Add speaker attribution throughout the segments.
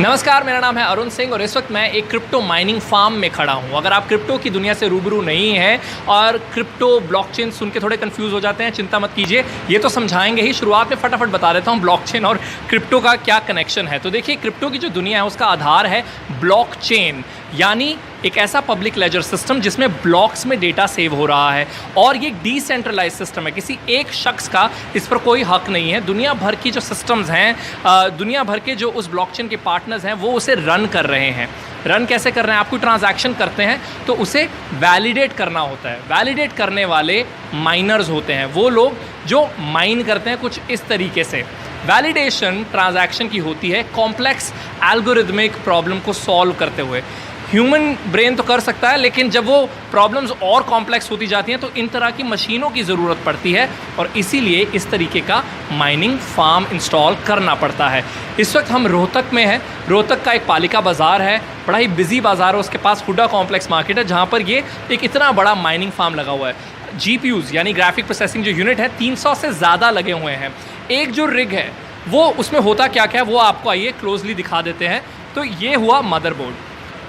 Speaker 1: नमस्कार, मेरा नाम है अरुण सिंह और इस वक्त मैं एक क्रिप्टो माइनिंग फार्म में खड़ा हूं। अगर आप क्रिप्टो की दुनिया से रूबरू नहीं हैं और क्रिप्टो ब्लॉकचेन सुन के थोड़े कंफ्यूज हो जाते हैं, चिंता मत कीजिए, ये तो समझाएंगे ही। शुरुआत में फटाफट बता देता हूं ब्लॉकचेन और क्रिप्टो का क्या कनेक्शन है। तो देखिए, क्रिप्टो की जो दुनिया है उसका आधार है ब्लॉकचेन, यानी एक ऐसा पब्लिक लेजर सिस्टम जिसमें ब्लॉक्स में डेटा सेव हो रहा है और ये डिसेंट्रलाइज सिस्टम है। किसी एक शख्स का इस पर कोई हक नहीं है। दुनिया भर की जो सिस्टम्स हैं, दुनिया भर के जो उस ब्लॉकचेन के पार्टनर्स हैं वो उसे रन कर रहे हैं। रन कैसे कर रहे हैं? आप कोई ट्रांजैक्शन करते हैं तो उसे वैलिडेट करना होता है। वैलिडेट करने वाले माइनर्स होते हैं, वो लोग जो माइन करते हैं कुछ इस तरीके से। वैलिडेशन ट्रांजैक्शन की होती है कॉम्प्लेक्स एल्गोरिथमिक प्रॉब्लम को सॉल्व करते हुए। ह्यूमन ब्रेन तो कर सकता है, लेकिन जब वो प्रॉब्लम्स और कॉम्प्लेक्स होती जाती हैं तो इन तरह की मशीनों की ज़रूरत पड़ती है और इसीलिए इस तरीके का माइनिंग फार्म इंस्टॉल करना पड़ता है। इस वक्त हम रोहतक में हैं। रोहतक का एक पालिका बाज़ार है, बड़ा ही बिजी बाज़ार है। उसके पास हुडा कॉम्प्लेक्स मार्केट है जहाँ पर ये एक इतना बड़ा माइनिंग फार्म लगा हुआ है। GPUs यानी ग्राफिक प्रोसेसिंग जो यूनिट है 300 से ज़्यादा लगे हुए हैं। एक जो रिग है वो उसमें होता क्या क्या है वो आपको आइए क्लोजली दिखा देते हैं। तो ये हुआ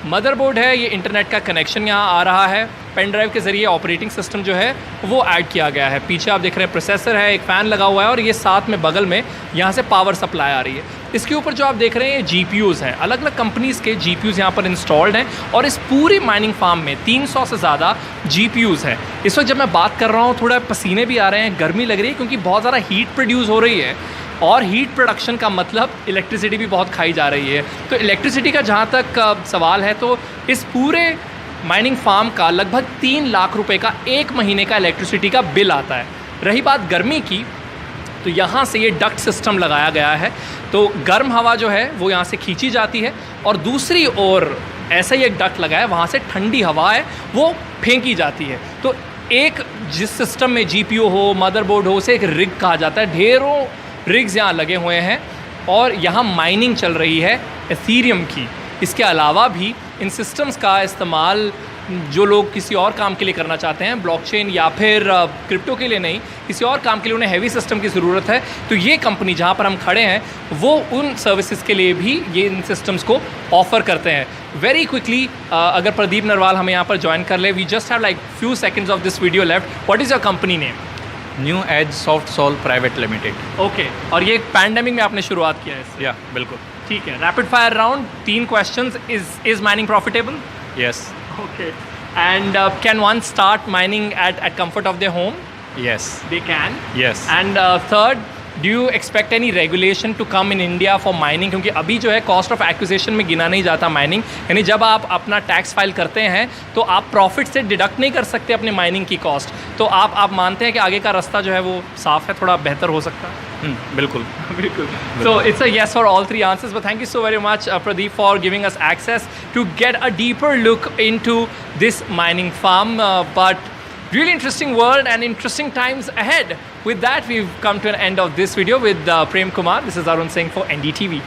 Speaker 1: मदरबोर्ड है, ये इंटरनेट का कनेक्शन यहाँ आ रहा है। पेन ड्राइव के ज़रिए ऑपरेटिंग सिस्टम जो है वो ऐड किया गया है। पीछे आप देख रहे हैं प्रोसेसर है, एक फ़ैन लगा हुआ है और ये साथ में बगल में यहाँ से पावर सप्लाई आ रही है। इसके ऊपर जो आप देख रहे हैं ये GPUs हैं, अलग अलग कंपनीज़ के GPUs यहाँ पर इंस्टॉल्ड हैं और इस पूरी माइनिंग फार्म में 300 से ज़्यादा GPUs हैं। इस वक्त जब मैं बात कर रहा हूँ थोड़ा पसीने भी आ रहे हैं, गर्मी लग रही है क्योंकि बहुत ज़्यादा हीट प्रोड्यूस हो रही है और हीट प्रोडक्शन का मतलब इलेक्ट्रिसिटी भी बहुत खाई जा रही है। तो इलेक्ट्रिसिटी का जहाँ तक सवाल है तो इस पूरे माइनिंग फार्म का लगभग 3 लाख रुपए का एक महीने का इलेक्ट्रिसिटी का बिल आता है। रही बात गर्मी की, तो यहाँ से ये डक्ट सिस्टम लगाया गया है, तो गर्म हवा जो है वो यहाँ से खींची जाती है और दूसरी ओर ऐसा ही एक डक्ट लगा है, वहाँ से ठंडी हवा है वो फेंकी जाती है। तो एक जिस सिस्टम में GPU हो, मदरबोर्ड हो, उसे एक रिग कहा जाता है। ढेरों रिग्स यहाँ लगे हुए हैं और यहाँ माइनिंग चल रही है एथीरियम की। इसके अलावा भी इन सिस्टम्स का इस्तेमाल जो लोग किसी और काम के लिए करना चाहते हैं, ब्लॉकचेन या फिर क्रिप्टो के लिए नहीं, किसी और काम के लिए उन्हें हैवी सिस्टम की ज़रूरत है, तो ये कंपनी जहाँ पर हम खड़े हैं वो उन सर्विसेज के लिए भी ये इन सिस्टम्स को ऑफ़र करते हैं। वेरी क्विकली अगर प्रदीप नरवाल हमें यहाँ पर ज्वाइन कर ले, we just have like few seconds of this video left. What is your company name?
Speaker 2: New Age Soft Sol Private Limited.
Speaker 1: Okay, और ये पैंडेमिक में आपने शुरुआत किया है इससे?
Speaker 2: या बिल्कुल।
Speaker 1: ठीक है, rapid fire round, 3 questions. Is mining profitable?
Speaker 2: Yes.
Speaker 1: Okay, and can one start mining at comfort of their home?
Speaker 2: Yes
Speaker 1: they can.
Speaker 2: Yes.
Speaker 1: And third, do you expect any regulation to come in India for mining? क्योंकि अभी जो है cost of acquisition में गिना नहीं जाता mining, यानी जब आप अपना टैक्स फाइल करते हैं तो आप प्रॉफिट से डिडक्ट नहीं कर सकते अपने माइनिंग की कॉस्ट। तो आप मानते हैं कि आगे का रास्ता जो है वो साफ है, थोड़ा बेहतर हो सकता है?
Speaker 2: बिल्कुल
Speaker 1: बिल्कुल। So it's a yes for all 3 answers, but thank you so very much, Pradeep, for giving us access to get a deeper look into this mining farm. But really interesting world and interesting times ahead. With that, we've come to an end of this video with Prem Kumar. This is Arun Singh for NDTV.